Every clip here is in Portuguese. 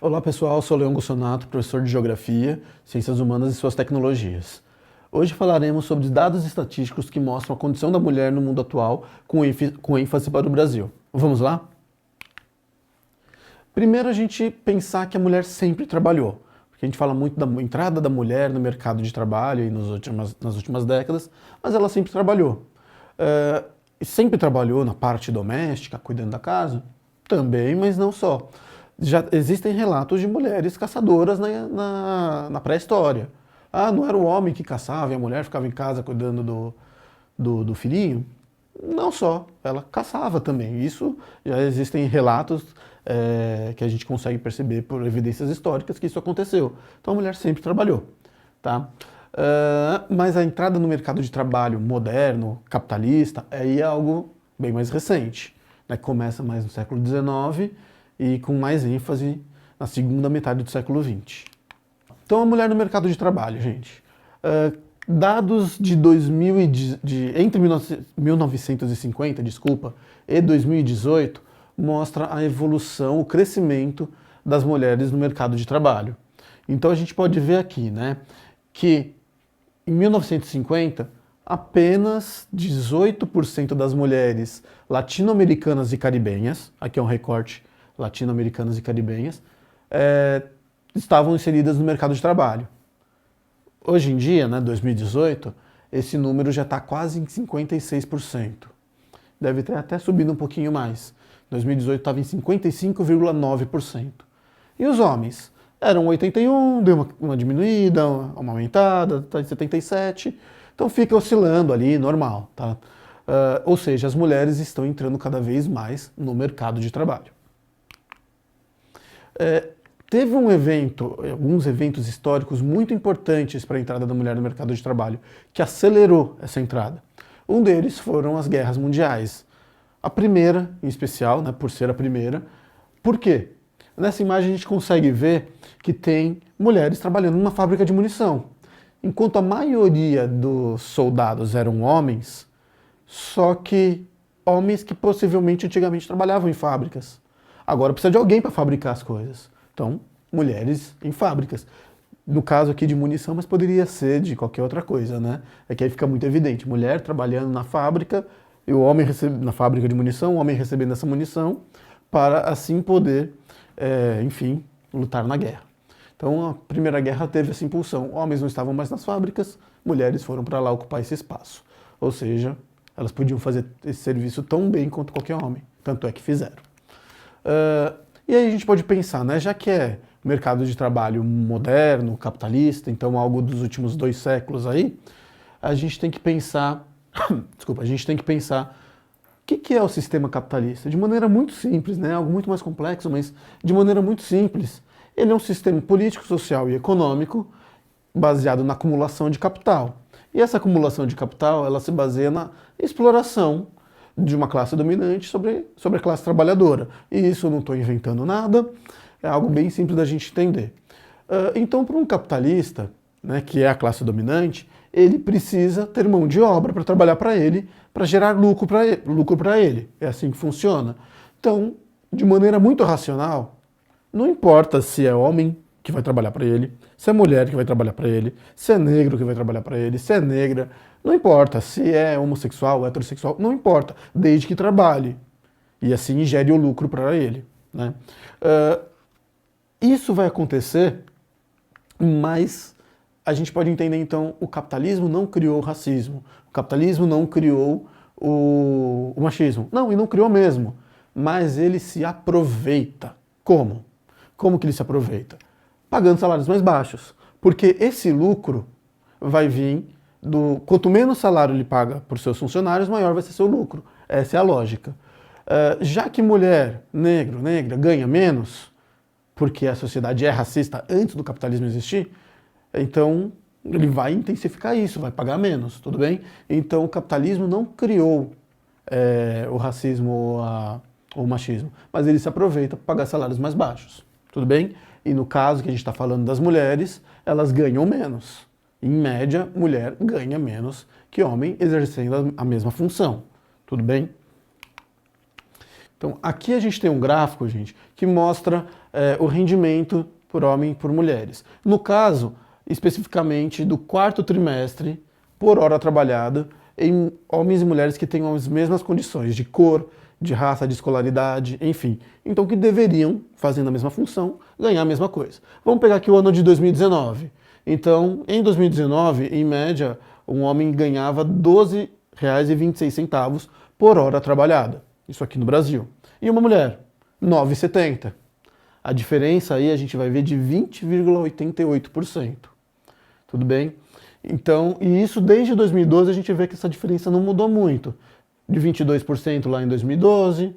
Olá pessoal, sou Leon Gossonato, professor de Geografia, Ciências Humanas e suas Tecnologias. Hoje falaremos sobre dados estatísticos que mostram a condição da mulher no mundo atual, com ênfase para o Brasil. Vamos lá? Primeiro a gente pensar que a mulher sempre trabalhou, porque a gente fala muito da entrada da mulher no mercado de trabalho nas últimas décadas, mas ela sempre trabalhou. E sempre trabalhou na parte doméstica, cuidando da casa? Também, mas não só. Já existem relatos de mulheres caçadoras na pré-história. Ah, não era o homem que caçava e a mulher ficava em casa cuidando do filhinho? Não só, ela caçava também. Isso já existem relatos que a gente consegue perceber por evidências históricas que isso aconteceu. Então a mulher sempre trabalhou, tá? Mas a entrada no mercado de trabalho moderno, capitalista, aí é algo bem mais recente, né? Começa mais no século XIX e com mais ênfase na segunda metade do século XX. Então a mulher no mercado de trabalho, gente. Dados de entre 1950, desculpa, e 2018 mostra a evolução, o crescimento das mulheres no mercado de trabalho. Então a gente pode ver aqui, né, que em 1950 apenas 18% das mulheres latino-americanas e caribenhas, aqui é um recorte latino-americanas e caribenhas, estavam inseridas no mercado de trabalho. Hoje em dia, né, 2018, esse número já está quase em 56%. Deve ter até subido um pouquinho mais. 2018 estava em 55,9%. E os homens? Eram 81, deu uma diminuída, uma aumentada, está em 77%. Então fica oscilando ali, normal. Tá? Ou seja, as mulheres estão entrando cada vez mais no mercado de trabalho. Teve alguns eventos históricos muito importantes para a entrada da mulher no mercado de trabalho, que acelerou essa entrada. Um deles foram as guerras mundiais. A primeira, em especial, né, por ser a primeira. Por quê? Nessa imagem a gente consegue ver que tem mulheres trabalhando numa fábrica de munição. Enquanto a maioria dos soldados eram homens, só que homens que possivelmente antigamente trabalhavam em fábricas. Agora precisa de alguém para fabricar as coisas. Então, mulheres em fábricas. No caso aqui de munição, mas poderia ser de qualquer outra coisa, né? É que aí fica muito evidente. Mulher trabalhando na fábrica, e o homem na fábrica de munição, o homem recebendo essa munição, para assim poder, enfim, lutar na guerra. Então a Primeira Guerra teve essa impulsão. Homens não estavam mais nas fábricas, mulheres foram para lá ocupar esse espaço. Ou seja, elas podiam fazer esse serviço tão bem quanto qualquer homem. Tanto é que fizeram. E aí a gente pode pensar, né, já que é mercado de trabalho moderno, capitalista, então algo dos últimos 2 séculos aí, a gente tem que pensar, desculpa, a gente tem que pensar o que é o sistema capitalista? De maneira muito simples, né, algo muito mais complexo, mas de maneira muito simples. Ele é um sistema político, social e econômico baseado na acumulação de capital. E essa acumulação de capital, ela se baseia na exploração de uma classe dominante sobre a classe trabalhadora. E isso eu não estou inventando nada, é algo bem simples da gente entender. Então, para um capitalista, né, que é a classe dominante, ele precisa ter mão de obra para trabalhar para ele, para gerar lucro para ele. É assim que funciona. Então, de maneira muito racional, não importa se é homem que vai trabalhar para ele, se é mulher que vai trabalhar para ele, se é negro que vai trabalhar para ele, se é negra, não importa se é homossexual, heterossexual, não importa, desde que trabalhe e assim gere o lucro para ele, né? Isso vai acontecer, mas a gente pode entender então, o capitalismo não criou o racismo, o capitalismo não criou o machismo, não, e não criou mesmo, mas ele se aproveita. Como? Como que ele se aproveita? Pagando salários mais baixos, porque esse lucro vai vir quanto menos salário ele paga para os seus funcionários, maior vai ser seu lucro. Essa é a lógica. Já que mulher, negro, negra ganha menos, porque a sociedade é racista antes do capitalismo existir, então ele vai intensificar isso, vai pagar menos, tudo bem? Então o capitalismo não criou o racismo ou o machismo, mas ele se aproveita para pagar salários mais baixos, tudo bem? E no caso que a gente está falando das mulheres, elas ganham menos. Em média, mulher ganha menos que homem exercendo a mesma função. Tudo bem? Então, aqui a gente tem um gráfico, gente, que mostra o rendimento por homem e por mulheres. No caso, especificamente do quarto trimestre, por hora trabalhada, em homens e mulheres que tenham as mesmas condições de cor, de raça, de escolaridade, enfim. Então, que deveriam, fazendo a mesma função, ganhar a mesma coisa. Vamos pegar aqui o ano de 2019. Então, em 2019, em média, um homem ganhava R$ 12,26 por hora trabalhada. Isso aqui no Brasil. E uma mulher, R$ 9,70. A diferença aí a gente vai ver de 20,88%. Tudo bem? Então, e isso desde 2012 a gente vê que essa diferença não mudou muito. De 22% lá em 2012,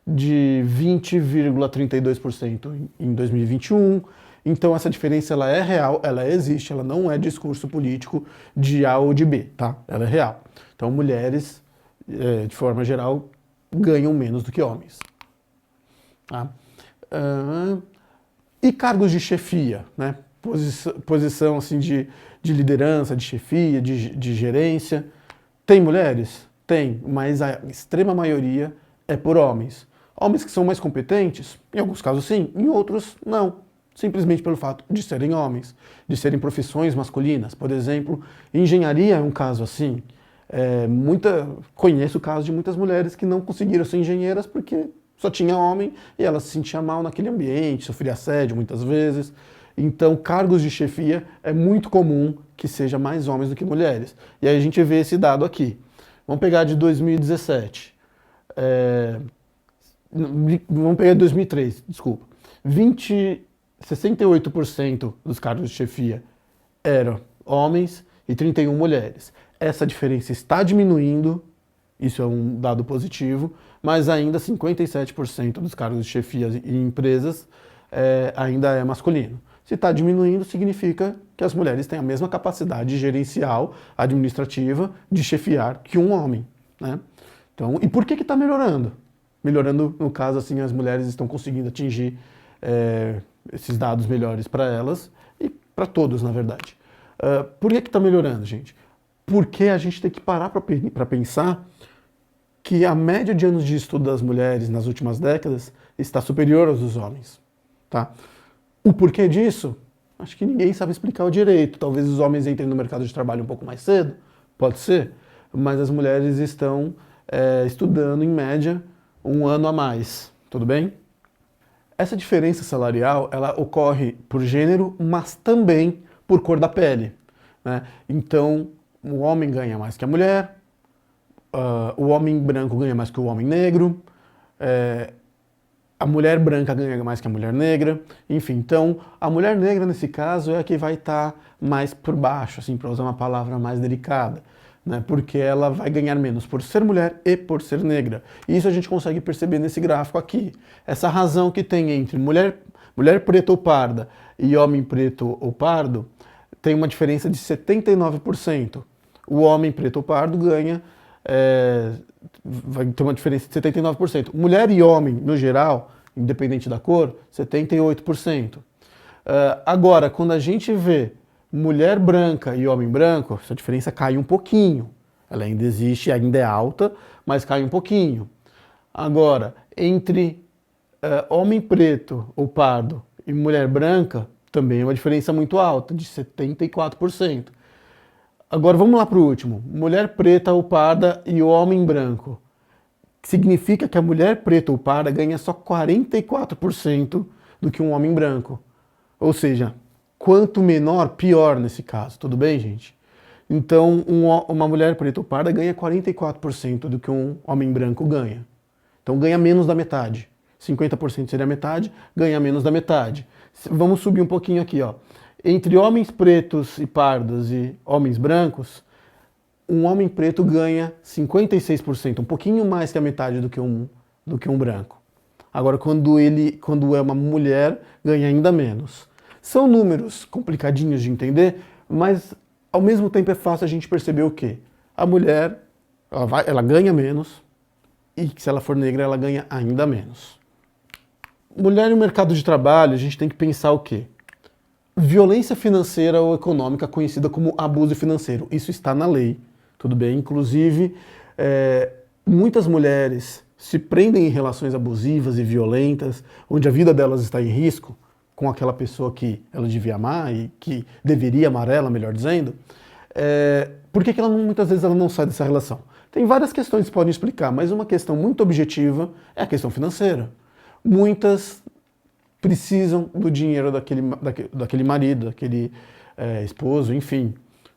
de 20,32% em 2021. Então essa diferença ela é real, ela existe, ela não é discurso político de A ou de B, tá? Ela é real. Então mulheres, de forma geral, ganham menos do que homens. Tá? E cargos de chefia, né? Posição assim, de liderança, de chefia, de gerência. Tem mulheres? Tem, mas a extrema maioria é por homens. Homens que são mais competentes, em alguns casos sim, em outros não. Simplesmente pelo fato de serem homens, de serem profissões masculinas. Por exemplo, engenharia é um caso assim. Conheço o caso de muitas mulheres que não conseguiram ser engenheiras porque só tinha homem e elas se sentiam mal naquele ambiente, sofria assédio muitas vezes. Então, cargos de chefia é muito comum que seja mais homens do que mulheres. E aí a gente vê esse dado aqui. Vamos pegar de 2017. Vamos pegar de 2003, desculpa. 68% dos cargos de chefia eram homens e 31 mulheres. Essa diferença está diminuindo, isso é um dado positivo, mas ainda 57% dos cargos de chefia em empresas ainda é masculino. Se está diminuindo, significa que as mulheres têm a mesma capacidade gerencial, administrativa, de chefiar que um homem, né? Então, e por que está melhorando? Melhorando, no caso, assim, as mulheres estão conseguindo atingir esses dados melhores para elas e para todos, na verdade. Por que está melhorando, gente? Porque a gente tem que parar para pensar que a média de anos de estudo das mulheres nas últimas décadas está superior aos dos homens, tá? O porquê disso? Acho que ninguém sabe explicar o direito. Talvez os homens entrem no mercado de trabalho um pouco mais cedo, pode ser, mas as mulheres estão estudando, em média, um ano a mais, tudo bem? Essa diferença salarial, ela ocorre por gênero, mas também por cor da pele, né? Então, o homem ganha mais que a mulher, o homem branco ganha mais que o homem negro, a mulher branca ganha mais que a mulher negra, enfim. Então, a mulher negra, nesse caso, é a que vai estar mais por baixo, assim, para usar uma palavra mais delicada, né? Porque ela vai ganhar menos por ser mulher e por ser negra. E isso a gente consegue perceber nesse gráfico aqui. Essa razão que tem entre mulher preta ou parda e homem preto ou pardo tem uma diferença de 79%. O homem preto ou pardo ganha, vai ter uma diferença de 79%. Mulher e homem, no geral, independente da cor, 78%. Agora, quando a gente vê mulher branca e homem branco, essa diferença cai um pouquinho. Ela ainda existe, ainda é alta, mas cai um pouquinho. Agora, entre homem preto ou pardo e mulher branca, também é uma diferença muito alta, de 74%. Agora vamos lá para o último. Mulher preta ou parda e homem branco. Significa que a mulher preta ou parda ganha só 44% do que um homem branco. Ou seja, quanto menor, pior nesse caso. Tudo bem, gente? Então, uma mulher preta ou parda ganha 44% do que um homem branco ganha. Então, ganha menos da metade. 50% seria a metade, ganha menos da metade. Vamos subir um pouquinho aqui, ó. Entre homens pretos e pardos e homens brancos, um homem preto ganha 56%, um pouquinho mais que a metade do que um branco. Agora, quando é uma mulher, ganha ainda menos. São números complicadinhos de entender, mas ao mesmo tempo é fácil a gente perceber o quê? A mulher, ela ganha menos, e se ela for negra, ela ganha ainda menos. Mulher no mercado de trabalho, a gente tem que pensar o quê? Violência financeira ou econômica, conhecida como abuso financeiro. Isso está na lei, tudo bem? Inclusive, muitas mulheres se prendem em relações abusivas e violentas, onde a vida delas está em risco, com aquela pessoa que ela devia amar e que deveria amar ela, melhor dizendo, por que ela muitas vezes ela não sai dessa relação? Tem várias questões que podem explicar, mas uma questão muito objetiva é a questão financeira. Muitas precisam do dinheiro daquele marido, daquele esposo, enfim,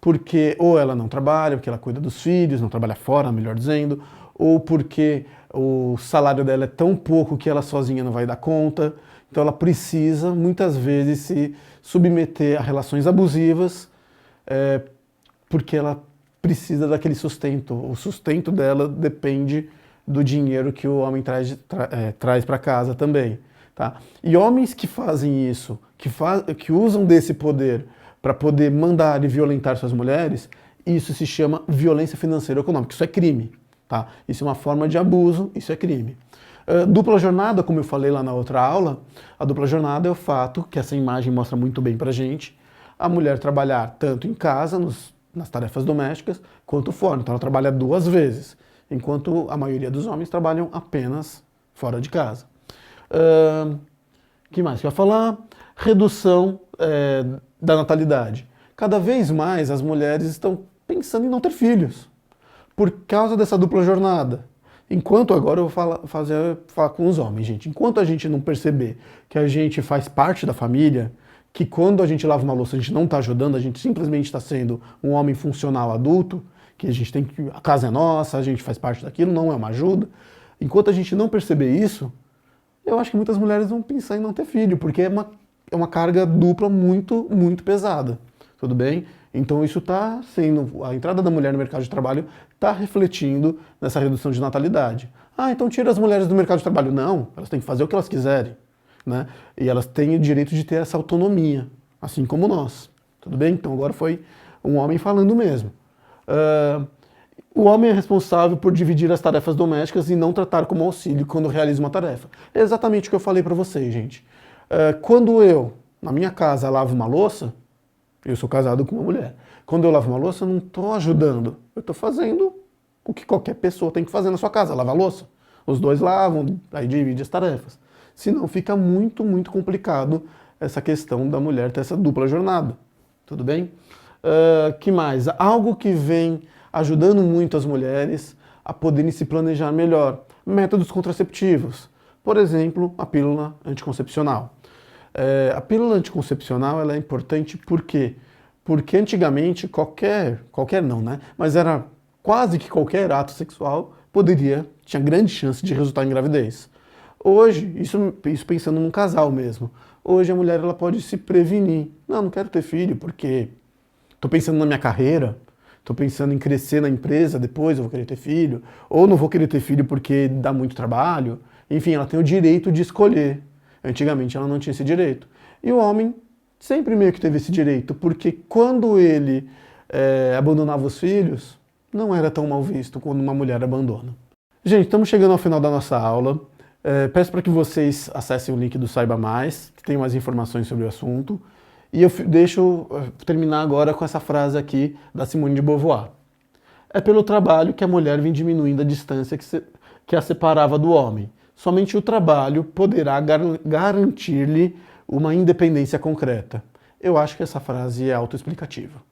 porque ou ela não trabalha, porque ela cuida dos filhos, não trabalha fora, melhor dizendo, ou porque o salário dela é tão pouco que ela sozinha não vai dar conta. Então ela precisa, muitas vezes, se submeter a relações abusivas, porque ela precisa daquele sustento. O sustento dela depende do dinheiro que o homem traz para casa também. Tá? E homens que fazem isso, que usam desse poder para poder mandar e violentar suas mulheres, isso se chama violência financeira ou econômica. Isso é crime. Tá? Isso é uma forma de abuso, isso é crime. Dupla jornada, como eu falei lá na outra aula, a dupla jornada é o fato, que essa imagem mostra muito bem pra gente, a mulher trabalhar tanto em casa, nas tarefas domésticas, quanto fora. Então ela trabalha 2 vezes, enquanto a maioria dos homens trabalham apenas fora de casa. Que mais que eu ia falar? Redução da natalidade. Cada vez mais as mulheres estão pensando em não ter filhos, por causa dessa dupla jornada. Enquanto agora eu vou falar com os homens, gente. Enquanto a gente não perceber que a gente faz parte da família, que quando a gente lava uma louça a gente não está ajudando, a gente simplesmente está sendo um homem funcional adulto, que a gente tem que. A casa é nossa, a gente faz parte daquilo, não é uma ajuda. Enquanto a gente não perceber isso, eu acho que muitas mulheres vão pensar em não ter filho, porque é uma carga dupla muito, muito pesada. Tudo bem? Então isso está sendo, a entrada da mulher no mercado de trabalho está refletindo nessa redução de natalidade. Ah, então tira as mulheres do mercado de trabalho. Não, elas têm que fazer o que elas quiserem, né? E elas têm o direito de ter essa autonomia, assim como nós. Tudo bem? Então agora foi um homem falando mesmo. O homem é responsável por dividir as tarefas domésticas e não tratar como auxílio quando realiza uma tarefa. É exatamente o que eu falei para vocês, gente. Quando eu, na minha casa, lavo uma louça, eu sou casado com uma mulher. Quando eu lavo uma louça, eu não estou ajudando. Eu estou fazendo o que qualquer pessoa tem que fazer na sua casa, lavar a louça. Os dois lavam, aí divide as tarefas. Senão fica muito, muito complicado essa questão da mulher ter essa dupla jornada. Tudo bem? Que mais? Algo que vem ajudando muito as mulheres a poderem se planejar melhor. Métodos contraceptivos. Por exemplo, a pílula anticoncepcional. A pílula anticoncepcional ela é importante por quê? Porque antigamente qualquer não, né? Mas era quase que qualquer ato sexual tinha grande chance de resultar em gravidez. Hoje, isso pensando num casal mesmo, hoje a mulher ela pode se prevenir. Não quero ter filho porque estou pensando na minha carreira, estou pensando em crescer na empresa, depois eu vou querer ter filho, ou não vou querer ter filho porque dá muito trabalho. Enfim, ela tem o direito de escolher. Antigamente ela não tinha esse direito. E o homem sempre meio que teve esse direito, porque quando ele abandonava os filhos, não era tão mal visto quando uma mulher abandona. Gente, estamos chegando ao final da nossa aula. Peço para que vocês acessem o link do Saiba Mais, que tem mais informações sobre o assunto. E eu deixo terminar agora com essa frase aqui da Simone de Beauvoir. É pelo trabalho que a mulher vem diminuindo a distância que a separava do homem. Somente o trabalho poderá garantir-lhe uma independência concreta. Eu acho que essa frase é autoexplicativa.